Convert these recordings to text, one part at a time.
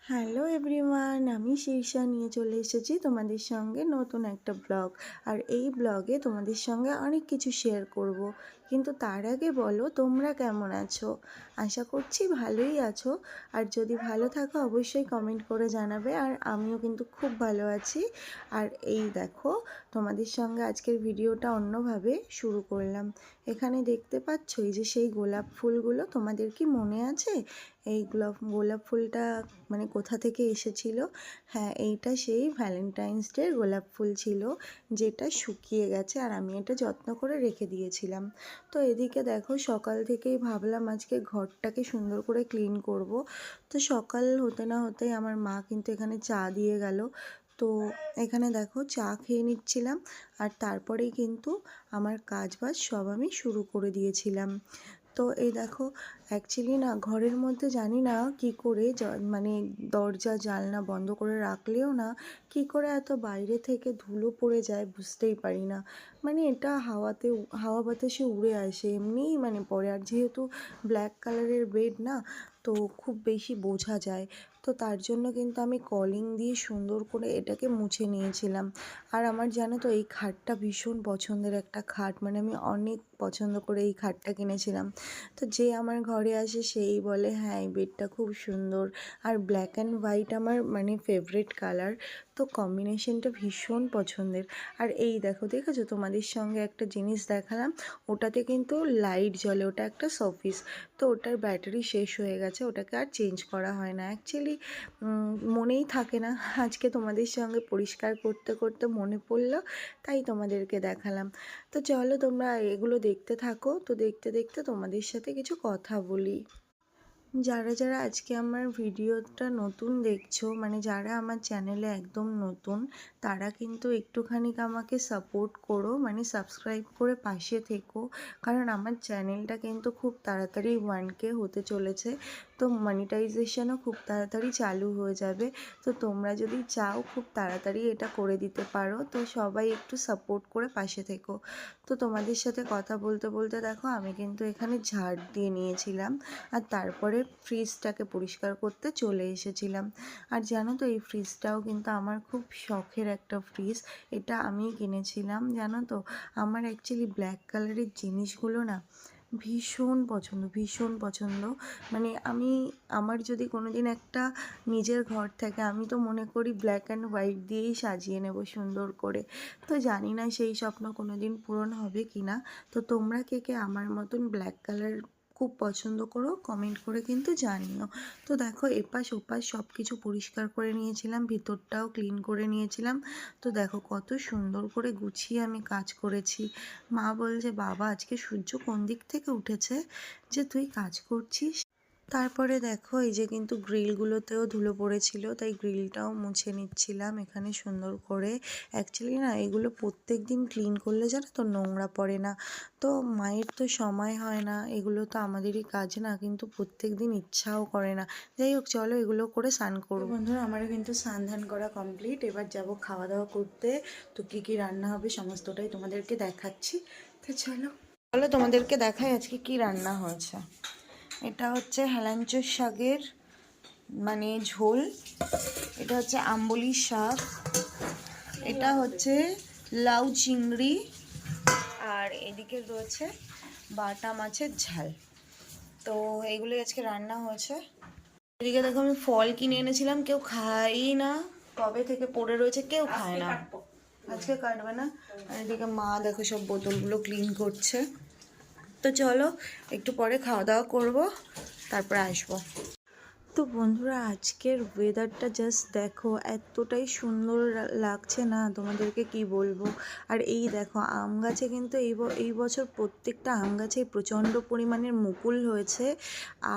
Hello everyone, আমি শীর্ষা নিয়ে চলে এসেছি তোমাদের সঙ্গে নতুন একটা ব্লগ। আর এই ব্লগে তোমাদের সঙ্গে অনেক কিছু শেয়ার করব। কিন্তু তার আগে বলো তোমরা কেমন আছো? আশা করছি ভালোই আছো। আর যদি ভালো থাকো অবশ্যই কমেন্ট করে জানাবে। আর আমিও কিন্তু খুব ভালো আছি। আর এই দেখো, তোমাদের সঙ্গে আজকের ভিডিওটা অন্যভাবে শুরু করলাম। এখানে দেখতে পাচ্ছ এই যে সেই গোলাপ ফুলগুলো, তোমাদের কি মনে আছে এই গোলাপ ফুলটা মানে কোথা থেকে এসেছিল? হ্যাঁ, এইটা সেই ভ্যালেন্টাইন্স ডের গোলাপ ফুল ছিল, যেটা শুকিয়ে গেছে আর আমি এটা যত্ন করে রেখে দিয়েছিলাম। তো এদিকে দেখো, সকাল থেকেই ভাবলাম আজকে ঘরটাকে সুন্দর করে ক্লিন করব। তো সকাল হতে না হতেই আমার মা কিন্তু এখানে চা দিয়ে গেল। তো এখানে দেখো চা খেয়ে নিচ্ছিলাম, আর তারপরেই কিন্তু আমার কাজ বাজ সব আমি শুরু করে দিয়েছিলাম। তো এই দেখো, অ্যাকচুয়ালি না ঘরের মধ্যে জানি না কি করে মানে দরজা জানলা বন্ধ করে রাখলেও না কি করে এত বাইরে থেকে ধুলো পড়ে যায় বুঝতেই পারি না। মানে এটা হাওয়া বাতাসে উড়ে আসে এমনিই মানে পড়ে। আর যেহেতু ব্ল্যাক কালারের বেড না, তো খুব বেশি বোঝা যায়। তো তার জন্য কিন্তু আমি কলিং দিয়ে সুন্দর করে এটাকে মুছে নিয়েছিলাম। আর আমার জানো তো এই খাটটা ভীষণ পছন্দের একটা খাট, মানে আমি অনেক পছন্দ করে এই খাটটা কিনেছিলাম। তো যে আমার ঘরে আসে সেই বলে হ্যাঁ এই বেডটা খুব সুন্দর। আর ব্ল্যাক অ্যান্ড হোয়াইট আমার মানে ফেভারিট কালার, তো কম্বিনেশনটা ভীষণ পছন্দের। আর এই দেখো, দেখেছো তোমাদের সঙ্গে একটা জিনিস দেখালাম, ওটাতে কিন্তু লাইট জ্বলে, ওটা একটা শোপিস। তো ওটার ব্যাটারি শেষ হয়ে গেছে, ওটাকে আর চেঞ্জ করা হয় না অ্যাকচুয়ালি, মনেই থাকে না। আজকে তোমাদের সঙ্গে পরিষ্কার করতে করতে মনে পড়লো, তাই তোমাদেরকে দেখালাম। তো চলো তোমরা এগুলো দেখতে থাকো। তো দেখতে দেখতে তোমাদের সাথে কিছু কথা বলি। যারা যারা আজকে আমার ভিডিওটা নতুন দেখছো, মানে যারা আমার চ্যানেলে একদম নতুন, তারা কিন্তু একটুখানি আমাকে সাপোর্ট করো, মানে সাবস্ক্রাইব করে পাশে থেকো। কারণ আমার চ্যানেলটা কিন্তু খুব তাড়াতাড়ি 1K হতে চলেছে। তো মনিটাইজেশনও খুব তাড়াতাড়ি চালু হয়ে যাবে। তো তোমরা যদি চাও খুব তাড়াতাড়ি এটা করে দিতে পারো। তো সবাই একটু সাপোর্ট করে পাশে থেকো। তো তোমাদের সাথে কথা বলতে বলতে দেখো আমি কিন্তু এখানে ঝাড় দিয়ে নিয়েছিলাম, আর তারপরে ফ্রিজটাকে পরিষ্কার করতে চলে এসেছিলাম। আর জানো তো এই ফ্রিজটাও কিন্তু আমার খুব শখের একটা ফ্রিজ। এটা আমি কিনেছিলাম জানো তো। আমার অ্যাকচুয়ালি ব্ল্যাক কালারের জিনিসগুলো না ভীষণ পছন্দ, ভীষণ পছন্দ। মানে আমার যদি কোনো দিন একটা নিজের ঘর থাকে, আমি তো মনে করি ব্ল্যাক অ্যান্ড হোয়াইট দিয়েই সাজিয়ে নেব সুন্দর করে। তো জানি না সেই স্বপ্ন কোনো দিন পূরণ হবে কি না। তো তোমরা কে কে আমার মতন ব্ল্যাক কালার খুব পছন্দ করো কমেন্ট করে কিন্তু জানিও। তো দেখো এপাশ ওপাশ সব কিছু পরিষ্কার করে নিয়েছিলাম, ভিতরটাও ক্লিন করে নিয়েছিলাম। তো দেখো কত সুন্দর করে গুছিয়ে আমি কাজ করেছি। মা বলছে বাবা আজকে সূর্য কোন দিক থেকে উঠেছে যে তুই কাজ করছিস। তারপরে দেখো এই যে কিন্তু গ্রিলগুলোতেও ধুলো পড়েছিল, তাই গ্রিলটাও মুছে নিচ্ছিলাম এখানে সুন্দর করে। অ্যাকচুয়ালি না এগুলো প্রত্যেক দিন ক্লিন করলে জানো তো নোংরা পড়ে না। তো মায়ের তো সময় হয় না, এগুলো তো আমাদেরই কাজ না, কিন্তু প্রত্যেক দিন ইচ্ছাও করে না। যাই হোক চলো এগুলো করে স্নান করবো। বন্ধুরা আমারও কিন্তু স্নান ধান করা কমপ্লিট, এবার যাব খাওয়া দাওয়া করতে। তো কী কী রান্না হবে সমস্তটাই তোমাদেরকে দেখাচ্ছি। তো চলো চলো তোমাদেরকে দেখাই আজকে কি রান্না হয়েছে। এটা হচ্ছে হেলাঞ্চোর শাকের মানে ঝোল, এটা হচ্ছে আম্বলির শাক, এটা হচ্ছে লাউ চিংড়ি, আর এদিকে রয়েছে বাটা মাছের ঝাল। তো এইগুলোই আজকে রান্না হয়েছে। এদিকে দেখো আমি ফল কিনে এনেছিলাম, কেউ খাই না, কবে থেকে পড়ে রয়েছে, কেউ খায় না। আজকে কাটবে না। আর এদিকে মা দেখো সব বোতলগুলো ক্লিন করছে। তো চলো একটু পরে খাওয়া দাওয়া করবো, তারপরে আসবো। তো বন্ধুরা আজকের ওয়েদারটা জাস্ট দেখো, এতটাই সুন্দর লাগছে না তোমাদেরকে কি বলবো। আর এই দেখো আম গাছে কিন্তু এই বছর প্রত্যেকটা আম গাছে প্রচণ্ড পরিমাণের মুকুল হয়েছে।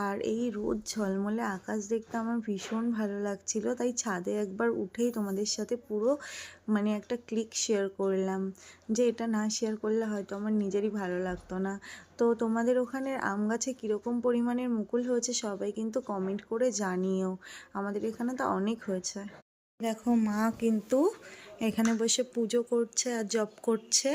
আর এই রোদ ঝলমলে আকাশ দেখতে আমার ভীষণ ভালো লাগছিল, তাই ছাদে একবার উঠেই তোমাদের সাথে পুরো মানে একটা ক্লিক শেয়ার করলাম, যে এটা না শেয়ার করলে হয়তো আমার নিজেরই ভালো লাগতো না। তো তোমাদের ওখানের আম গাছে কীরকম পরিমাণের মুকুল হয়েছে সবাই কিন্তু কমেন্ট করে জানিও। আমাদের এখানে তো অনেক হয়েছে। দেখো মা কিন্তু এখানে বসে পুজো করছে আর জপ করছে।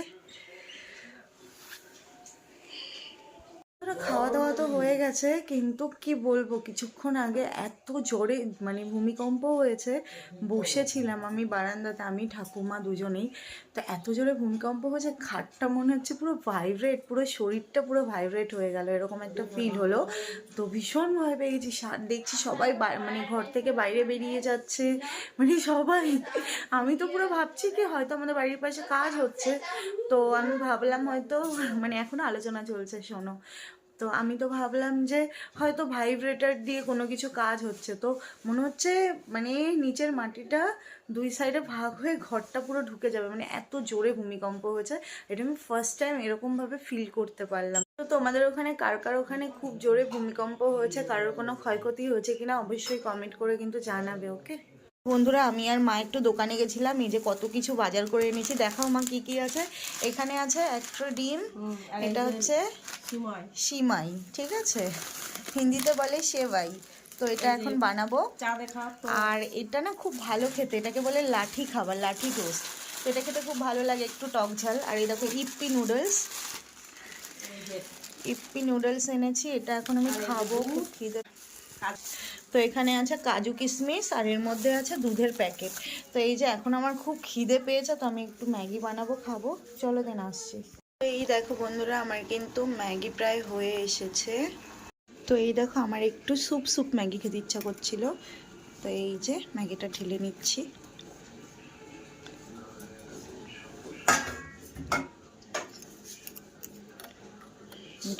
খাওয়া দাওয়া তো হয়ে গেছে, কিন্তু কি বলবো, কিছুক্ষণ আগে এত জোরে মানে ভূমিকম্প হয়েছে। বসেছিলাম আমি বারান্দাতে, আমি ঠাকুমা দুজনেই। তো এত জোরে ভূমিকম্প হয়েছে, খাটটা মনে হচ্ছে পুরো ভাইব্রেট, পুরো শরীরটা পুরো ভাইব্রেট হয়ে গেল, এরকম একটা ফিল হলো। তো ভীষণ ভয় পেয়ে গেছি। দেখছি সবাই মানে ঘর থেকে বাইরে বেরিয়ে যাচ্ছে, মানে সবাই। আমি তো পুরো ভাবছি কি হয়তো আমাদের বাড়ির পাশে কাজ হচ্ছে। তো আমি ভাবলাম হয়তো, মানে এখনো আলোচনা চলছে শোনো। তো আমি তো ভাবলাম যে হয়তো ভাইব্রেটার দিয়ে কোনো কিছু কাজ হচ্ছে। তো মনে হচ্ছে মানে নিচের মাটিটা দুই সাইডে ভাগ হয়ে ঘরটা পুরো ঢুকে যাবে, মানে এত জোরে ভূমিকম্প হয়েছে। এটা আমি ফার্স্ট টাইম এরকমভাবে ফিল করতে পারলাম। তো তোমাদের ওখানে কার কার ওখানে খুব জোরে ভূমিকম্প হয়েছে, কারোর কোনো ক্ষয়ক্ষতি হয়েছে কিনা অবশ্যই কমেন্ট করে কিন্তু জানাবে। ওকে বন্ধুরা, আমি আর মা একটু দোকানে গেছিলাম, এই যে কত কিছু বাজার করে এনেছি। দেখাও মা কি কি আছে। এখানে আছে একটা ডিম, এটা হচ্ছে সিমাই, ঠিক আছে, হিন্দিতে বলে সেবাই। তো এটা এখন বানাবো। আর এটা না খুব ভালো খেতে, এটাকে বলে লাঠি খাবার, লাঠি টোস্ট। তো এটা খেতে খুব ভালো লাগে, একটু টক ঝাল। আর এই দেখো ইপ্পি নুডলস, ইপ্পি নুডলস এনেছি, এটা এখন আমি খাবো, খুব খিদে। তো এখানে আছে কাজু কিশমিশ, আর এর মধ্যে আছে দুধের প্যাকেট। তো এই যে এখন আমার খুব খিদে পেয়েছে, তো আমি একটু ম্যাগি বানাবো, খাবো। চলো দেন আসছি। তো এই দেখো বন্ধুরা, আমার কিন্তু ম্যাগি প্রায় হয়ে এসেছে। তো এই দেখো, আমার একটু স্যুপ স্যুপ ম্যাগি খেতে ইচ্ছা করছিল। তো এই যে ম্যাগিটা ঢেলে নিচ্ছি।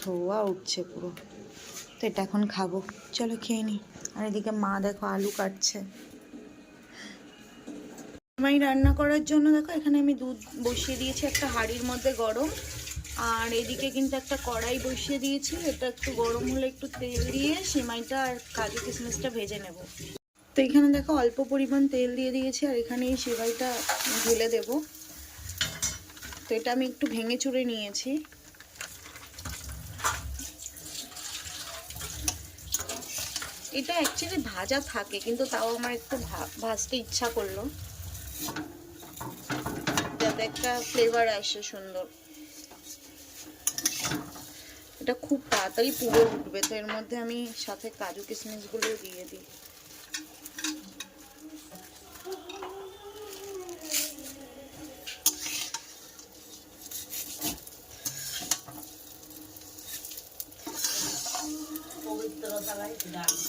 ধোয়া উঠছে পুরো। তো এটা এখন খাবো, চলো খেয়ে নিই। আর এদিকে মা দেখো আলু কাটছে। আমি রান্না করার জন্য দেখো এখানে আমি দুধ বসিয়ে দিয়েছি একটা হাঁড়ির মধ্যে গরম। আর এদিকে কিন্তু একটা কড়াই বসিয়ে দিয়েছি, এটা একটু গরম হলে একটু তেল দিয়ে সেমাইটা আর কাজু কিশমিশটা ভেজে নেব। তো এখানে দেখো অল্প পরিমাণ তেল দিয়ে দিয়েছি, আর এখানে এই সেমাইটা ঢেলে দেব। তো এটা আমি একটু ভেঙে চুড়ে নিয়েছি। এটা অ্যাকচুয়ালি ভাজা থাকে, কিন্তু তাও আমার একটু ভাজতে ইচ্ছা করলো, যাতে একটা ফ্লেভার আসে সুন্দর। এটা খুব তাড়াতাড়ি পুড়ে উঠবে, তো এর মধ্যে আমি সাথে কাজু কিশমিশগুলো দিয়ে দিই।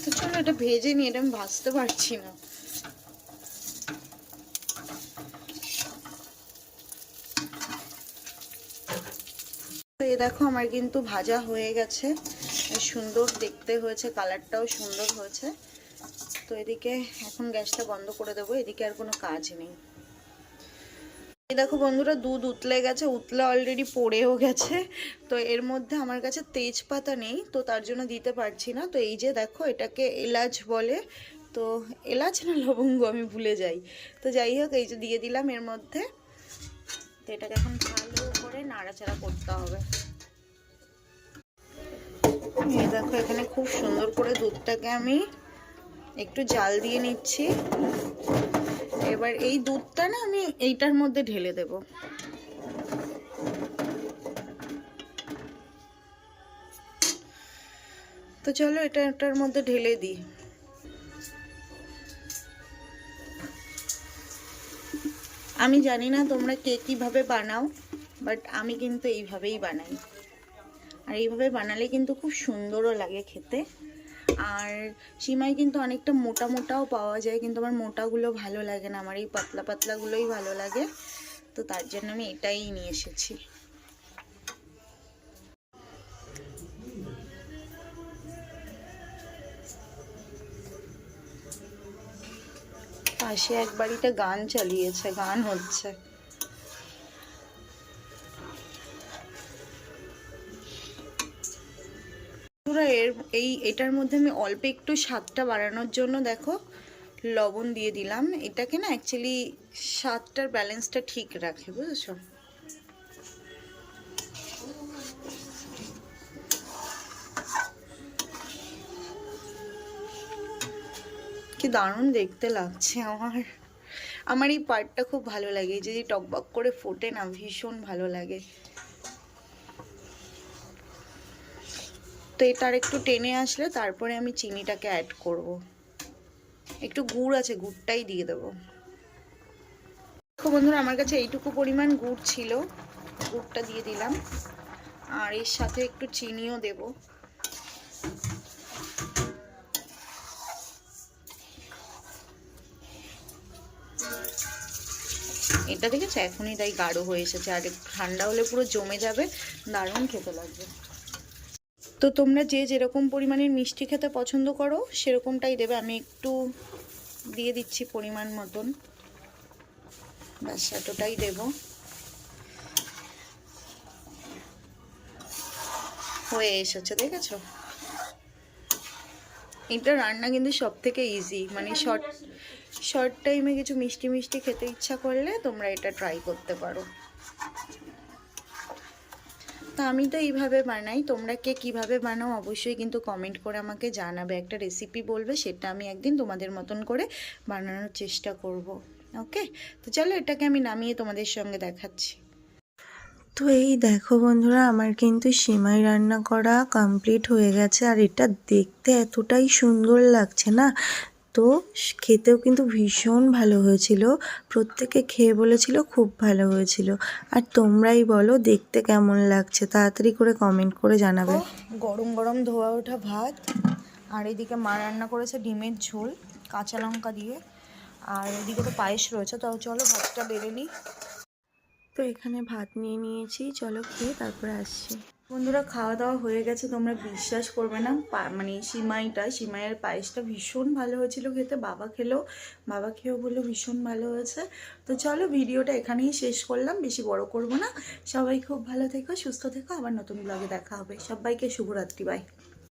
তো চলো এটা ভেজে নিই, এটা আমি ভাজতে পারছি না। তো এই দেখো আমার কিন্তু ভাজা হয়ে গেছে, সুন্দর দেখতে হয়েছে, কালারটাও সুন্দর হয়েছে। তো এদিকে এখন গ্যাসটা বন্ধ করে দেবো, এদিকে আর কোনো কাজ নেই। এই দেখো বন্ধুরা, দুধ উতলে গেছে, উতলে অলরেডি পড়েও গেছে। তো এর মধ্যে আমার কাছে তেজপাতা নেই, তো তার জন্য দিতে পারছি না। তো এই যে দেখো, এটাকে এলাচ বলে, তো এলাচ না লবঙ্গ আমি ভুলে যাই। তো যাই হোক, এই যে দিয়ে দিলাম এর মধ্যে। তো এটাকে এখন ভালো করে নাড়াচাড়া করতে হবে। এই দেখো, এখানে খুব সুন্দর করে দুধটাকে আমি একটু জাল দিয়ে নিচ্ছি। এবার এই দুধটা না আমি এইটার মধ্যে ঢেলে দেব। তো চলো এটার মধ্যে ঢেলে দিই। আমি জানি না তোমরা কে কীভাবে বানাও, বাট আমি কিন্তু এইভাবেই বানাই। আর এইভাবে বানালে কিন্তু খুব সুন্দরও লাগে খেতে। আর সিমাই কিন্তু অনেকটা মোটা মোটাও পাওয়া যায়, কিন্তু আমার মোটাগুলো ভালো লাগে না, আমার এই পাতলা পাতলাগুলোই ভালো লাগে। তো তার জন্য আমি এটাই নিয়ে এসেছি। পাশে এক বাড়িতে গান চালিয়েছে, গান হচ্ছে। এটার মধ্যে আমি অল্প একটু স্বাদটা বাড়ানোর জন্য দেখো লবণ দিয়ে দিলাম। এটাকে না অ্যাকচুয়ালি স্বাদটার ব্যালেন্সটা ঠিক রাখে, বুঝেছো? কি দারুণ দেখতে লাগছে আমার এই পার্টটা খুব ভালো লাগে, যদি টকবক করে ফোটে না, ভীষণ ভালো লাগে। এটা আর একটু টেনে আসলে তারপরে আমি চিনিটাকে অ্যাড করব। একটু গুড় আছে, গুড়টাই দিয়ে দেবো। তো বন্ধুরা আমার কাছে এইটুকু পরিমাণ গুড় ছিল, গুড়টা দিয়ে দিলাম। আর এর সাথে একটু চিনিও দেব। এটা দেখেছো এখনই তাই গাঢ় হয়ে এসেছে, আর ঠান্ডা হলে পুরো জমে যাবে, দারুণ খেতে লাগবে। তো তোমরা যে যেরকম পরিমাণের মিষ্টি খেতে পছন্দ করো সেরকমটাই দেবে। আমি একটু দিয়ে দিচ্ছি পরিমাণ মতন, ব্যাস এতটাই দেব। হয়ে এসেছে দেখেছো। এটা রান্না কিন্তু সব থেকে ইজি, মানে শর্ট টাইমে কিছু মিষ্টি মিষ্টি খেতে ইচ্ছা করলে তোমরা এটা ট্রাই করতে পারো। তো আমি তো এইভাবে বানাই, তোমরা কে কীভাবে বানাও অবশ্যই কিন্তু কমেন্ট করে আমাকে জানাবে, একটা রেসিপি বলবে, সেটা আমি একদিন তোমাদের মতন করে বানানোর চেষ্টা করব। ওকে, তো চলো এটাকে আমি নামিয়ে তোমাদের সঙ্গে দেখাচ্ছি। তো এই দেখো বন্ধুরা, আমার কিন্তু সিমাই রান্না করা কমপ্লিট হয়ে গেছে, আর এটা দেখতে এতটাই সুন্দর লাগছে না, তো খেতেও কিন্তু ভীষণ ভালো হয়েছিল। প্রত্যেকে খেয়ে বলেছিল খুব ভালো হয়েছিল। আর তোমরাই বলো দেখতে কেমন লাগছে, তাড়াতাড়ি করে কমেন্ট করে জানাবে। গরম গরম ধোয়া ওঠা ভাত, আর এদিকে মা রান্না করেছে ডিমের ঝোল কাঁচা লঙ্কা দিয়ে, আর এদিকে তো পায়েস রয়েছে। তো চলো ভাতটা বেড়ে নিই। তো এখানে ভাত নিয়ে নিয়েছি, চলো খেয়ে তারপরে আসছি। বন্ধুরা খাওয়া দাওয়া হয়ে গেছে, তোমরা বিশ্বাস করবে না, মানে সিমাইয়ের পায়েসটা ভীষণ ভালো হয়েছিল খেতে। বাবা খেয়েও বললো ভীষণ ভালো হয়েছে। তো চলো ভিডিওটা এখানেই শেষ করলাম, বেশি বড় করব না। সবাই খুব ভালো থেকো, সুস্থ থেকো, আবার নতুন ব্লগে দেখা হবে। সবাইকে শুভরাত্রি, বাই।